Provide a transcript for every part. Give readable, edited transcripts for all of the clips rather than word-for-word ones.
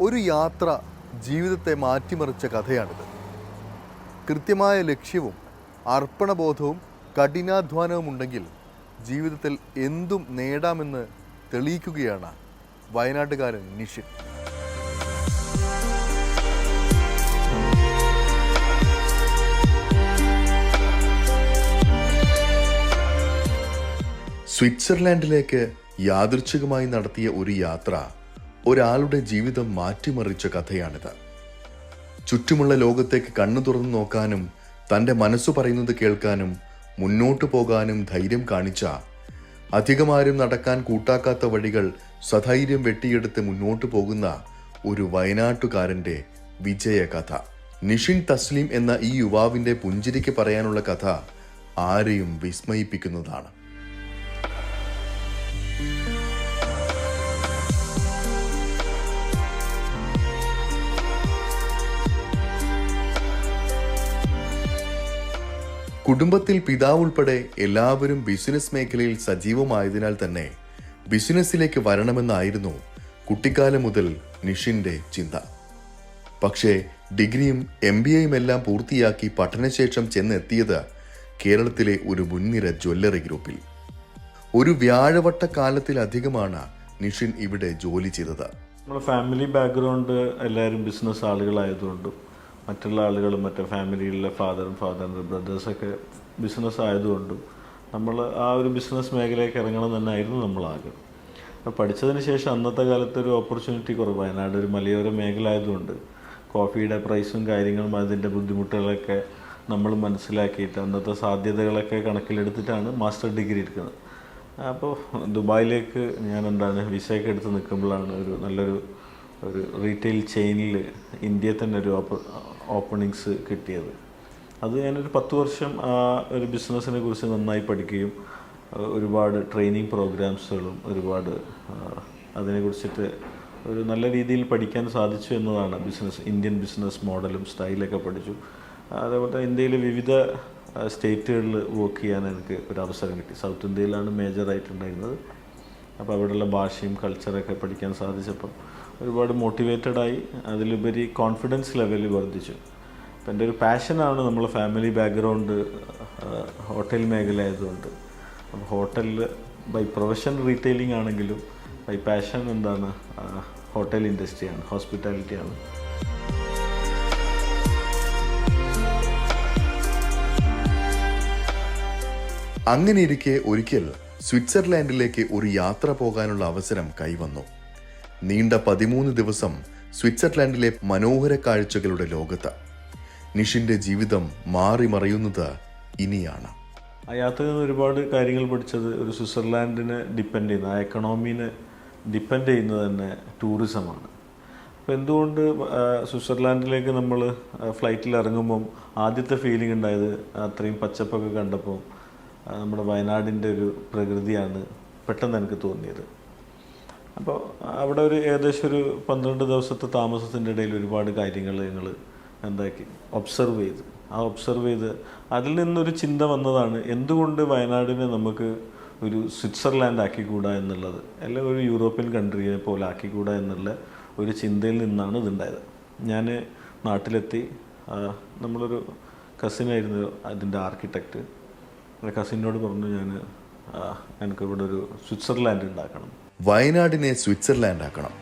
ഒരു യാത്ര ജീവിതത്തെ മാറ്റിമറിച്ച കഥയാണിത്. കൃത്യമായ ലക്ഷ്യവും അർപ്പണബോധവും കഠിനാധ്വാനവും ഉണ്ടെങ്കിൽ ജീവിതത്തിൽ എന്തും നേടാമെന്ന് തെളിയിക്കുകയാണ് വയനാട്ടുകാരൻ നിഷിൻ. സ്വിറ്റ്സർലാൻഡിലേക്ക് യാദൃച്ഛികമായി നടത്തിയ ഒരു യാത്ര ഒരാളുടെ ജീവിതം മാറ്റിമറിച്ച കഥയാണിത്. ചുറ്റുമുള്ള ലോകത്തേക്ക് കണ്ണു തുറന്നു നോക്കാനും തൻ്റെ മനസ്സു പറയുന്നത് കേൾക്കാനും മുന്നോട്ടു പോകാനും ധൈര്യം കാണിച്ച, അധികമാരും നടക്കാൻ കൂട്ടാക്കാത്ത വഴികൾ സധൈര്യം വെട്ടിയെടുത്ത് മുന്നോട്ടു പോകുന്ന ഒരു വയനാട്ടുകാരൻ്റെ വിജയകഥ. നിഷിൻ തസ്ലീം എന്ന ഈ യുവാവിൻ്റെ പുഞ്ചിരിക്ക് പറയാനുള്ള കഥ ആരെയും വിസ്മയിപ്പിക്കുന്നതാണ്. കുടുംബത്തിൽ പിതാവ് ഉൾപ്പെടെ എല്ലാവരും ബിസിനസ് മേഖലയിൽ സജീവമായതിനാൽ തന്നെ ബിസിനസ്സിലേക്ക് വരണമെന്നായിരുന്നു കുട്ടിക്കാലം മുതൽ നിഷിന്റെ ചിന്ത. പക്ഷേ ഡിഗ്രിയും MBAയും എല്ലാം പൂർത്തിയാക്കി പഠനശേഷം ചെന്നെത്തിയത് കേരളത്തിലെ ഒരു മുൻനിര ജ്വല്ലറി ഗ്രൂപ്പിൽ. ഒരു വ്യാഴവട്ട കാലത്തിലധികമാണ് നിഷിൻ ഇവിടെ ജോലി ചെയ്തത്. നമ്മുടെ ഫാമിലി ബാക്ക്ഗ്രൗണ്ട് എല്ലാവരും ബിസിനസ് ആളുകളായതുകൊണ്ടും മറ്റുള്ള ആളുകളും മറ്റേ ഫാമിലിയിലെ ഫാദറിൻ്റെ ബ്രദേഴ്സൊക്കെ ബിസിനസ് ആയതുകൊണ്ടും നമ്മൾ ആ ഒരു ബിസിനസ് മേഖലയിലേക്ക് ഇറങ്ങണം തന്നെയായിരുന്നു നമ്മൾ ആഗ്രഹം. അപ്പോൾ പഠിച്ചതിന് ശേഷം അന്നത്തെ കാലത്ത് ഒരു ഓപ്പർച്യൂണിറ്റി കുറവ്. വയനാട് ഒരു മലയോര മേഖല ആയതുകൊണ്ട് കോഫിയുടെ പ്രൈസും കാര്യങ്ങളും അതിൻ്റെ ബുദ്ധിമുട്ടുകളൊക്കെ നമ്മൾ മനസ്സിലാക്കിയിട്ട് അന്നത്തെ സാധ്യതകളൊക്കെ കണക്കിലെടുത്തിട്ടാണ് മാസ്റ്റർ ഡിഗ്രി എടുക്കുന്നത്. അപ്പോൾ ദുബായിലേക്ക് ഞാൻ വിസയൊക്കെ എടുത്ത് നിൽക്കുമ്പോഴാണ് ഒരു നല്ലൊരു റീറ്റെയിൽ ചെയിനിൽ ഇന്ത്യയിൽ തന്നെ ഒരു ഓപ്പണിങ്സ് കിട്ടിയത്. അത് ഞാനൊരു 10 വർഷം ആ ഒരു ബിസിനസ്സിനെ കുറിച്ച് നന്നായി പഠിക്കുകയും ഒരുപാട് ട്രെയിനിങ് പ്രോഗ്രാംസുകളും ഒരുപാട് അതിനെക്കുറിച്ചിട്ട് ഒരു നല്ല രീതിയിൽ പഠിക്കാൻ സാധിച്ചു എന്നതാണ്. ഇന്ത്യൻ ബിസിനസ് മോഡലും സ്റ്റൈലൊക്കെ പഠിച്ചു. അതേപോലെ ഇന്ത്യയിലെ വിവിധ സ്റ്റേറ്റുകളിൽ വർക്ക് ചെയ്യാൻ എനിക്ക് ഒരു അവസരം കിട്ടി. സൗത്ത് ഇന്ത്യയിലാണ് മേജറായിട്ടുണ്ടായിരുന്നത്. അപ്പോൾ അവിടെയുള്ള ഭാഷയും കൾച്ചറൊക്കെ പഠിക്കാൻ സാധിച്ചപ്പോൾ ഒരുപാട് മോട്ടിവേറ്റഡായി. അതിലുപരി കോൺഫിഡൻസ് ലെവൽ വർദ്ധിച്ചു. അപ്പം എൻ്റെ ഒരു പാഷനാണ് നമ്മളെ ഫാമിലി ബാക്ക്ഗ്രൗണ്ട് ഹോട്ടൽ മേഖല ആയതുകൊണ്ട്. അപ്പോൾ ഹോട്ടലിൽ ബൈ പ്രൊഫഷൻ റീറ്റെയിലിംഗ് ആണെങ്കിലും ബൈ പാഷൻ ഹോട്ടൽ ഇൻഡസ്ട്രിയാണ്, ഹോസ്പിറ്റാലിറ്റിയാണ്. അങ്ങനെയിരിക്കെ ഒരിക്കൽ സ്വിറ്റ്സർലാൻഡിലേക്ക് ഒരു യാത്ര പോകാനുള്ള അവസരം കൈവന്നു. നീണ്ട 13 ദിവസം സ്വിറ്റ്സർലാൻഡിലെ മനോഹര കാഴ്ചകളുടെ ലോകത്ത് നിഷിന്റെ ജീവിതം മാറി മറയുന്നത് ഇനിയാണ്. ആ യാത്രയിൽ നിന്ന് ഒരുപാട് കാര്യങ്ങൾ പഠിച്ചത് ഒരു സ്വിറ്റ്സർലാൻഡിനെ ഡിപ്പെൻഡ് ചെയ്യുന്ന, ആ എക്കണോമീനെ ഡിപ്പെൻഡ് ചെയ്യുന്നത് തന്നെ ടൂറിസമാണ്. അപ്പോൾ എന്തുകൊണ്ട് സ്വിറ്റ്സർലാൻഡിലേക്ക് നമ്മൾ ഫ്ലൈറ്റിൽ ഇറങ്ങുമ്പം ആദ്യത്തെ ഫീലിംഗ് ഉണ്ടായത് അത്രയും പച്ചപ്പൊക്കെ കണ്ടപ്പോൾ നമ്മുടെ വയനാടിൻ്റെ ഒരു പ്രകൃതിയാണ് പെട്ടെന്ന് എനിക്ക് തോന്നിയത്. അപ്പോൾ അവിടെ ഏകദേശം ഒരു 12 ദിവസത്തെ താമസത്തിൻ്റെ ഇടയിൽ ഒരുപാട് കാര്യങ്ങൾ ഞങ്ങൾ ഒബ്സർവ് ചെയ്ത് അതിൽ നിന്നൊരു ചിന്ത വന്നതാണ്, എന്തുകൊണ്ട് വയനാടിനെ നമുക്ക് ഒരു സ്വിറ്റ്സർലാൻഡ് ആക്കിക്കൂടാ എന്നുള്ളത്, അല്ലെങ്കിൽ ഒരു യൂറോപ്യൻ കൺട്രിയെ പോലെ ആക്കിക്കൂടാ എന്നുള്ള ഒരു ചിന്തയിൽ നിന്നാണ് ഇതുണ്ടായത്. ഞാൻ നാട്ടിലെത്തി. നമ്മളൊരു കസിനായിരുന്നു അതിൻ്റെ ആർക്കിടെക്റ്റ്. കസിനോട് പറഞ്ഞു, എനിക്കിവിടെ ഒരു സ്വിറ്റ്സർലാൻഡ് ഉണ്ടാക്കണം, വയനാടിനെ സ്വിറ്റ്സർലാൻഡ് ആക്കണം,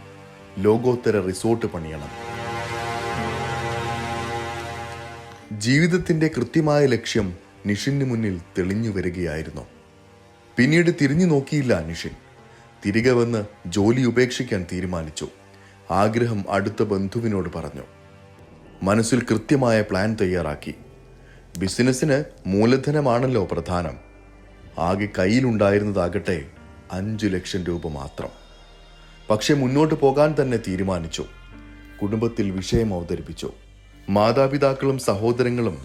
ലോകോത്തര റിസോർട്ട് പണിയണം. ജീവിതത്തിന്റെ കൃത്യമായ ലക്ഷ്യം നിഷിന് മുന്നിൽ തെളിഞ്ഞു വരികയായിരുന്നു. പിന്നീട് തിരിഞ്ഞു നോക്കിയില്ല നിഷിൻ. തിരികെ വന്ന് ജോലി ഉപേക്ഷിക്കാൻ തീരുമാനിച്ചു. ആഗ്രഹം അടുത്ത ബന്ധുവിനോട് പറഞ്ഞു. മനസ്സിൽ കൃത്യമായ പ്ലാൻ തയ്യാറാക്കി. ബിസിനസ്സിന് മൂലധനമാണല്ലോ പ്രധാനം. ആകെ കയ്യിലുണ്ടായിരുന്നതാകട്ടെ 5 ലക്ഷം രൂപ മാത്രം. പക്ഷെ മുന്നോട്ട് പോകാൻ തന്നെ തീരുമാനിച്ചു. കുടുംബത്തിൽ വിഷയം അവതരിപ്പിച്ചു. മാതാപിതാക്കളും സഹോദരങ്ങളും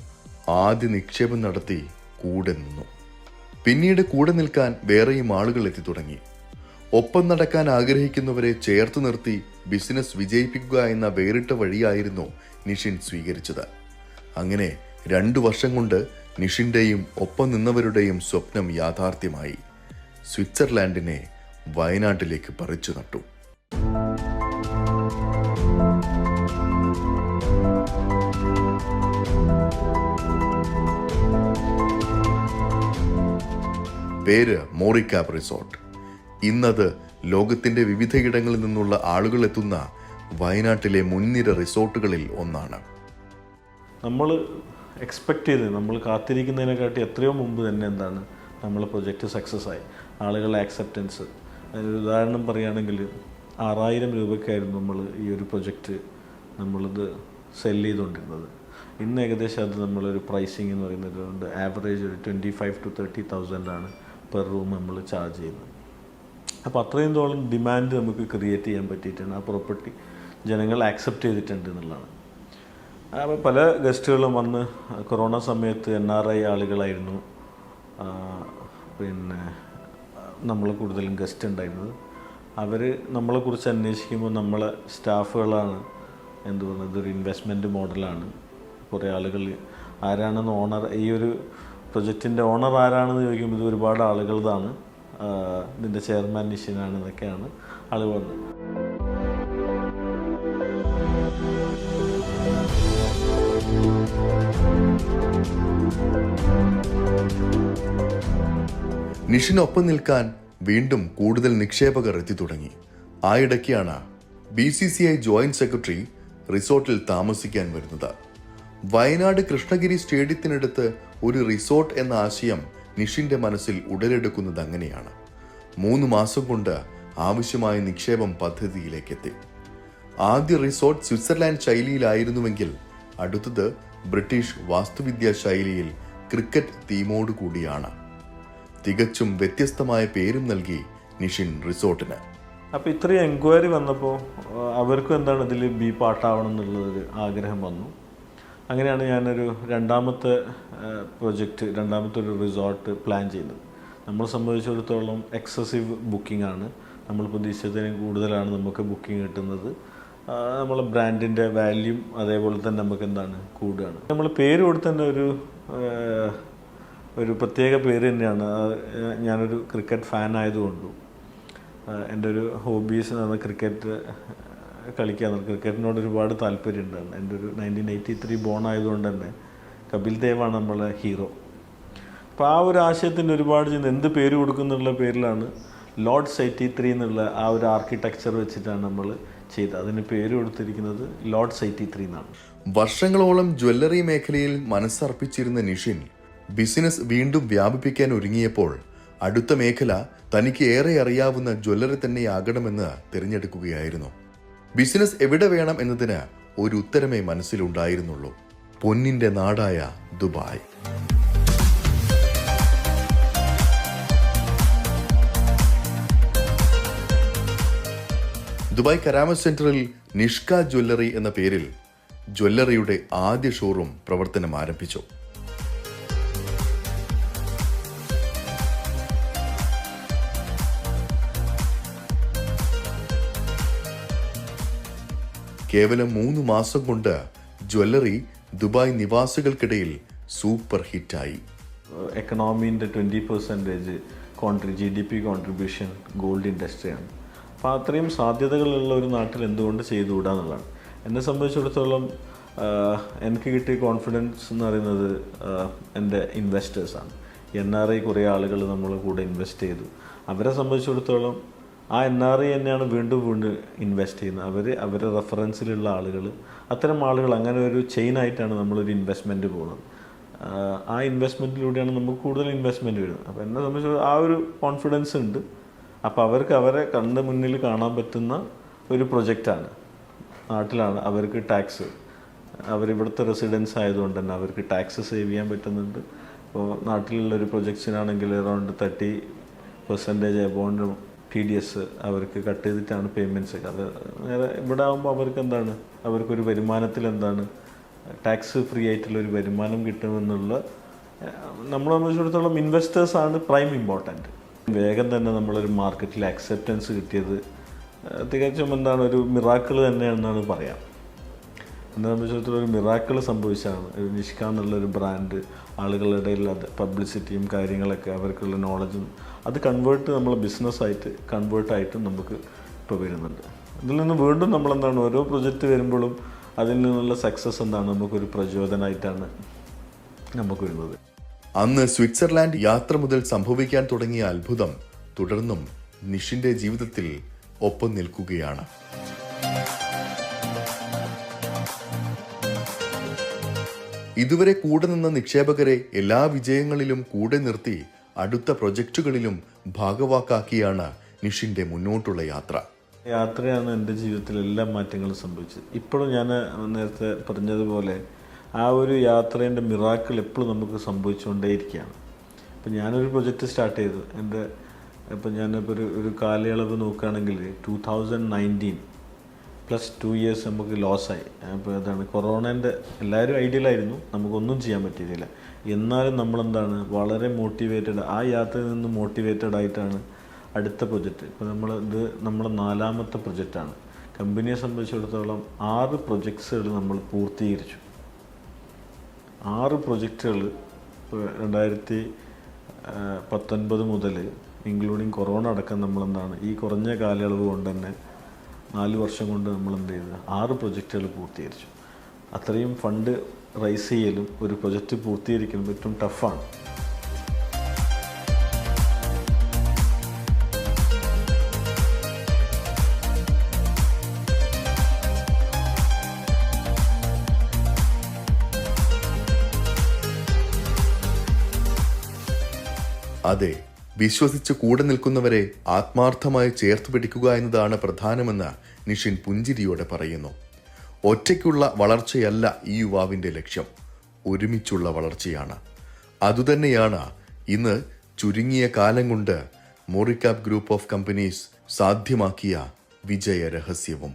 ആദ്യ നിക്ഷേപം നടത്തി കൂടെ നിന്നു. പിന്നീട് കൂടെ നിൽക്കാൻ വേറെയും ആളുകൾ എത്തി തുടങ്ങി. ഒപ്പം നടക്കാൻ ആഗ്രഹിക്കുന്നവരെ ചേർത്ത് നിർത്തി ബിസിനസ് വിജയിപ്പിക്കുക എന്ന വേറിട്ട വഴിയായിരുന്നു നിഷിൻ സ്വീകരിച്ചത്. അങ്ങനെ 2 വർഷം കൊണ്ട് നിഷിന്റെയും ഒപ്പം നിന്നവരുടെയും സ്വപ്നം യാഥാർത്ഥ്യമായി. സ്വിറ്റ്സർലാൻഡിനെ വയനാട്ടിലേക്ക് പറിച്ചു നട്ടു. പേര് മോറിക്കാബ് റിസോർട്ട്. ഇന്നത് ലോകത്തിന്റെ വിവിധയിടങ്ങളിൽ നിന്നുള്ള ആളുകൾ എത്തുന്ന വയനാട്ടിലെ മുൻനിര റിസോർട്ടുകളിൽ ഒന്നാണ്. നമ്മൾ എക്സ്പെക്റ്റ് ചെയ്ത് നമ്മൾ കാത്തിരിക്കുന്നതിനെക്കാട്ടി എത്രയോ മുമ്പ് തന്നെ നമ്മളെ പ്രൊജക്റ്റ് സക്സസ് ആയി. ആളുകളുടെ ആക്സെപ്റ്റൻസ്, അതിനൊരു ഉദാഹരണം പറയുകയാണെങ്കിൽ 6000 രൂപയ്ക്കായിരുന്നു നമ്മൾ ഈ ഒരു പ്രൊജക്റ്റ് നമ്മളിത് സെല് ചെയ്തുകൊണ്ടിരുന്നത്. ഇന്ന് ഏകദേശം അത് നമ്മളൊരു പ്രൈസിങ് എന്ന് പറയുന്നത് കൊണ്ട് ആവറേജ് ഒരു 25,000 to 30,000 പെർ റൂം നമ്മൾ ചാർജ് ചെയ്യുന്നത്. അപ്പോൾ അത്രയും തോളം ഡിമാൻഡ് നമുക്ക് ക്രിയേറ്റ് ചെയ്യാൻ പറ്റിയിട്ടുണ്ട്. ആ പ്രോപ്പർട്ടി ജനങ്ങൾ ആക്സെപ്റ്റ് ചെയ്തിട്ടുണ്ട് എന്നുള്ളതാണ്. അപ്പോൾ പല ഗസ്റ്റുകളും വന്ന് കൊറോണ സമയത്ത് NRI ആളുകളായിരുന്നു പിന്നെ നമ്മൾ കൂടുതലും ഗസ്റ്റ് ഉണ്ടായിരുന്നത്. അവർ നമ്മളെക്കുറിച്ച് അന്വേഷിക്കുമ്പോൾ നമ്മളെ സ്റ്റാഫുകളാണ് എന്ത് പറയുന്നത്, ഇതൊരു ഇൻവെസ്റ്റ്മെൻറ്റ് മോഡലാണ്. കുറേ ആളുകൾ ആരാണെന്ന് ഓണർ, ഈ ഒരു പ്രൊജക്റ്റിൻ്റെ ഓണർ ആരാണെന്ന് ചോദിക്കുമ്പോൾ ഇത് ഒരുപാട് ആളുകളതാണ്, ഇതിൻ്റെ ചെയർമാൻ നിഷിനാണ് എന്നൊക്കെയാണ് ആളുകൾ വന്നത്. നിഷിനൊപ്പം നിൽക്കാൻ വീണ്ടും കൂടുതൽ നിക്ഷേപകർ എത്തി തുടങ്ങി. ആയിടയ്ക്കാണ് BCCI ജോയിന്റ് സെക്രട്ടറി റിസോർട്ടിൽ താമസിക്കാൻ വരുന്നത്. വയനാട് കൃഷ്ണഗിരി സ്റ്റേഡിയത്തിനടുത്ത് ഒരു റിസോർട്ട് എന്ന ആശയം നിഷിന്റെ മനസ്സിൽ ഉടലെടുക്കുന്നത് അങ്ങനെയാണ്. 3 മാസം കൊണ്ട് ആവശ്യമായ നിക്ഷേപം പദ്ധതിയിലേക്കെത്തി. ആദ്യ റിസോർട്ട് സ്വിറ്റ്സർലാൻഡ് ശൈലിയിലായിരുന്നുവെങ്കിൽ അടുത്തത് ബ്രിട്ടീഷ് വാസ്തുവിദ്യാ ശൈലിയിൽ ക്രിക്കറ്റ് തീമോട് കൂടിയാണ്. തികച്ചും വ്യത്യസ്തമായ പേരും നൽകി നിഷിൻ റിസോർട്ടിന്. അപ്പോൾ ഇത്രയും എൻക്വയറി വന്നപ്പോൾ അവർക്കും ഇതിൽ ബി പാർട്ടാവണം എന്നുള്ളൊരു ആഗ്രഹം വന്നു. അങ്ങനെയാണ് ഞാനൊരു രണ്ടാമത്തെ ഒരു റിസോർട്ട് പ്ലാൻ ചെയ്തത്. നമ്മളെ സംബന്ധിച്ചിടത്തോളം എക്സസീവ് ബുക്കിംഗ് ആണ്. നമ്മൾ പ്രതീക്ഷിച്ചതിനും കൂടുതലാണ് നമുക്ക് ബുക്കിംഗ് കിട്ടുന്നത്. നമ്മളെ ബ്രാൻഡിൻ്റെ വാല്യൂം അതേപോലെ തന്നെ നമുക്ക് കൂടുകയാണ്. നമ്മൾ പേര് കൊടുത്തന്നെ ഒരു പ്രത്യേക പേര് തന്നെയാണ്. ഞാനൊരു ക്രിക്കറ്റ് ഫാൻ ആയതുകൊണ്ടും എൻ്റെ ഒരു ഹോബീസ് എന്ന് പറഞ്ഞാൽ ക്രിക്കറ്റ് കളിക്കാൻ, ക്രിക്കറ്റിനോട് ഒരുപാട് താല്പര്യമുണ്ടാണ്. എൻ്റെ ഒരു 1983 ബോൺ ആയതുകൊണ്ട് തന്നെ കപിൽ ദേവാണ് നമ്മളെ ഹീറോ. അപ്പോൾ ആ ഒരു ആശയത്തിൻ്റെ ഒരുപാട് എന്ത് പേര് കൊടുക്കുന്നുള്ള പേരിലാണ് ലോർഡ്സ് 83 എന്നുള്ള ആ ഒരു ആർക്കിടെക്ചർ വെച്ചിട്ടാണ് നമ്മൾ ചെയ്തത്. അതിന് പേര് കൊടുത്തിരിക്കുന്നത് ലോർഡ്സ് 83 എന്നാണ്. വർഷങ്ങളോളം ജ്വല്ലറി മേഖലയിൽ മനസ്സർപ്പിച്ചിരുന്ന നിഷിൻ ബിസിനസ് വീണ്ടും വ്യാപിപ്പിക്കാൻ ഒരുങ്ങിയപ്പോൾ അടുത്ത മേഖല തനിക്ക് ഏറെ അറിയാവുന്ന ജ്വല്ലറി തന്നെയാകണമെന്ന് തിരഞ്ഞെടുക്കുകയായിരുന്നു. ബിസിനസ് എവിടെ വേണം എന്നതിന് ഒരു ഉത്തരമേ മനസ്സിലുണ്ടായിരുന്നുള്ളൂ: പൊന്നിന്റെ നാടായ ദുബായ്. ദുബായ് കരാമത്ത് സെന്ററിൽ നിഷ്ക ജ്വല്ലറി എന്ന പേരിൽ ജ്വല്ലറിയുടെ ആദ്യ ഷോറൂം പ്രവർത്തനം ആരംഭിച്ചു. കേവലം 3 മാസം കൊണ്ട് ജ്വല്ലറി ദുബായ് നിവാസികൾക്കിടയിൽ സൂപ്പർ ഹിറ്റായി. എക്കണോമീൻ്റെ 20% GDP കോൺട്രിബ്യൂഷൻ ഗോൾഡ് ഇൻഡസ്ട്രിയാണ്. അപ്പോൾ അത്രയും സാധ്യതകളുള്ള ഒരു നാട്ടിൽ എന്തുകൊണ്ട് ചെയ്തുകൂടാ എന്നുള്ളതാണ്. എന്നെ സംബന്ധിച്ചിടത്തോളം എനിക്ക് കിട്ടിയ കോൺഫിഡൻസ് എന്ന് പറയുന്നത് എൻ്റെ ഇൻവെസ്റ്റേഴ്സാണ്. NRI കുറേ ആളുകൾ നമ്മളെ കൂടെ ഇൻവെസ്റ്റ് ചെയ്തു. അവരെ സംബന്ധിച്ചിടത്തോളം ആ NRI തന്നെയാണ് വീണ്ടും ഇൻവെസ്റ്റ് ചെയ്യുന്നത്. അവരുടെ റെഫറൻസിലുള്ള ആളുകൾ, അത്തരം ആളുകൾ, അങ്ങനെ ഒരു ചെയിനായിട്ടാണ് നമ്മളൊരു ഇൻവെസ്റ്റ്മെൻറ്റ് പോകുന്നത്. ആ ഇൻവെസ്റ്റ്മെൻറ്റിലൂടെയാണ് നമുക്ക് കൂടുതൽ ഇൻവെസ്റ്റ്മെൻറ്റ് വരുന്നത്. അപ്പോൾ എന്നെ സംബന്ധിച്ച് ആ ഒരു കോൺഫിഡൻസ് ഉണ്ട്. അപ്പോൾ അവർക്ക് അവരെ കണ്ണ് മുന്നിൽ കാണാൻ പറ്റുന്ന ഒരു പ്രൊജക്റ്റാണ്. നാട്ടിലാണ് അവർക്ക് ടാക്സ്, അവരിവിടുത്തെ റെസിഡൻസ് ആയതുകൊണ്ട് തന്നെ അവർക്ക് ടാക്സ് സേവ് ചെയ്യാൻ പറ്റുന്നുണ്ട്. ഇപ്പോൾ നാട്ടിലുള്ളൊരു പ്രൊജക്ട്സിനാണെങ്കിൽ അറൗണ്ട് 30% എബോണ്ട് TDS അവർക്ക് കട്ട് ചെയ്തിട്ടാണ് പേയ്മെൻറ്റ്സ് ഒക്കെ. അത് നേരെ ഇവിടെ ആകുമ്പോൾ അവർക്ക് അവർക്കൊരു വരുമാനത്തിൽ ടാക്സ് ഫ്രീ ആയിട്ടുള്ളൊരു വരുമാനം കിട്ടുമെന്നുള്ള, നമ്മളെ സംബന്ധിച്ചിടത്തോളം ഇൻവെസ്റ്റേഴ്സാണ് പ്രൈം ഇമ്പോർട്ടൻറ്റ്. വേഗം തന്നെ നമ്മളൊരു മാർക്കറ്റിൽ അക്സെപ്റ്റൻസ് കിട്ടിയത് തികച്ചും ഒരു മിറാക്കിൾ തന്നെയാണെന്നാണ് പറയാം. എന്നെ സംബന്ധിച്ചിടത്തോളം ഒരു മിറാക്കിൾ സംഭവിച്ചാണ്. ഒരു നിഷ്ക എന്നുള്ളൊരു ബ്രാൻഡ് ആളുകളുടെ ഇടയിൽ അത് പബ്ലിസിറ്റിയും കാര്യങ്ങളൊക്കെ, അവർക്കുള്ള നോളജും അത് നമ്മളെ ബിസിനസ്സായിട്ട് കൺവേർട്ടായിട്ട് നമുക്ക് ഇപ്പോൾ വരുന്നുണ്ട്. ഇതിൽ നിന്ന് വീണ്ടും നമ്മൾ ഓരോ പ്രൊജക്റ്റ് വരുമ്പോഴും അതിൽ നിന്നുള്ള സക്സസ് നമുക്കൊരു പ്രചോദനമായിട്ടാണ് നമുക്ക് വരുന്നത്. അന്ന് സ്വിറ്റ്സർലാൻഡ് യാത്ര മുതൽ സംഭവിക്കാൻ തുടങ്ങിയ അത്ഭുതം തുടർന്നും നിഷിന്റെ ജീവിതത്തിൽ ഒപ്പം നിൽക്കുകയാണ്. ഇതുവരെ കൂടെ നിന്ന നിക്ഷേപകരെ എല്ലാ വിജയങ്ങളിലും കൂടെ നിർത്തി അടുത്ത പ്രൊജക്റ്റുകളിലും ഭാഗവാക്കാക്കിയാണ് നിഷിന്റെ മുന്നോട്ടുള്ള യാത്ര. യാത്രയാണ് എൻ്റെ ജീവിതത്തിൽ എല്ലാ മാറ്റങ്ങളും സംഭവിച്ചത്. ഇപ്പോഴും ഞാൻ നേരത്തെ പറഞ്ഞതുപോലെ ആ ഒരു യാത്രേൻ്റെ മിറാക്കിൾ എപ്പോഴും നമുക്ക് സംഭവിച്ചുകൊണ്ടേയിരിക്കുകയാണ്. ഇപ്പം ഞാനൊരു പ്രൊജക്റ്റ് സ്റ്റാർട്ട് ചെയ്തു. ഇപ്പം ഞാനിപ്പോൾ ഒരു കാലയളവ് നോക്കുകയാണെങ്കിൽ 2019 പ്ലസ് 2 ഇയേഴ്സ് നമുക്ക് ലോസായി. അപ്പോൾ അതാണ് കൊറോണേൻ്റെ. എല്ലാവരും ഐഡിയലായിരുന്നു, നമുക്കൊന്നും ചെയ്യാൻ പറ്റിയില്ല. എന്നാലും നമ്മളെന്താണ് വളരെ മോട്ടിവേറ്റഡ്, ആ യാത്രയിൽ നിന്ന് മോട്ടിവേറ്റഡ് ആയിട്ടാണ് അടുത്ത പ്രൊജക്റ്റ്. ഇപ്പോൾ നമ്മൾ 4ാമത്തെ പ്രൊജക്റ്റാണ്. കമ്പനിയെ സംബന്ധിച്ചിടത്തോളം 6 പ്രൊജക്ട്സുകൾ നമ്മൾ പൂർത്തീകരിച്ചു. 6 പ്രൊജക്റ്റുകൾ 2019 മുതൽ ഇൻക്ലൂഡിങ് കൊറോണ അടക്കം നമ്മളെന്താണ് ഈ കുറഞ്ഞ കാലയളവ് കൊണ്ട് തന്നെ 4 വർഷം കൊണ്ട് നമ്മൾ എന്ത് ചെയ്ത് 6 പ്രൊജക്റ്റുകൾ പൂർത്തീകരിച്ചു. അത്രയും ഫണ്ട് റൈസ് ചെയ്യലും ഒരു പ്രൊജക്റ്റ് പൂർത്തീകരിക്കലും ഏറ്റവും ടഫാണ്. അതെ, വിശ്വസിച്ച് കൂടെ നിൽക്കുന്നവരെ ആത്മാർത്ഥമായി ചേർത്ത് പിടിക്കുക എന്നതാണ് പ്രധാനമെന്ന് നിഷിൻ പുഞ്ചിരിയോടെ പറയുന്നു. ഒറ്റയ്ക്കുള്ള വളർച്ചയല്ല ഈ യുവാവിന്റെ ലക്ഷ്യം, ഒരുമിച്ചുള്ള വളർച്ചയാണ്. അതുതന്നെയാണ് ഇന്ന് ചുരുങ്ങിയ കാലം കൊണ്ട് മോറിക്കാപ്പ് ഗ്രൂപ്പ് ഓഫ് കമ്പനീസ് സാധ്യമാക്കിയ വിജയ രഹസ്യവും.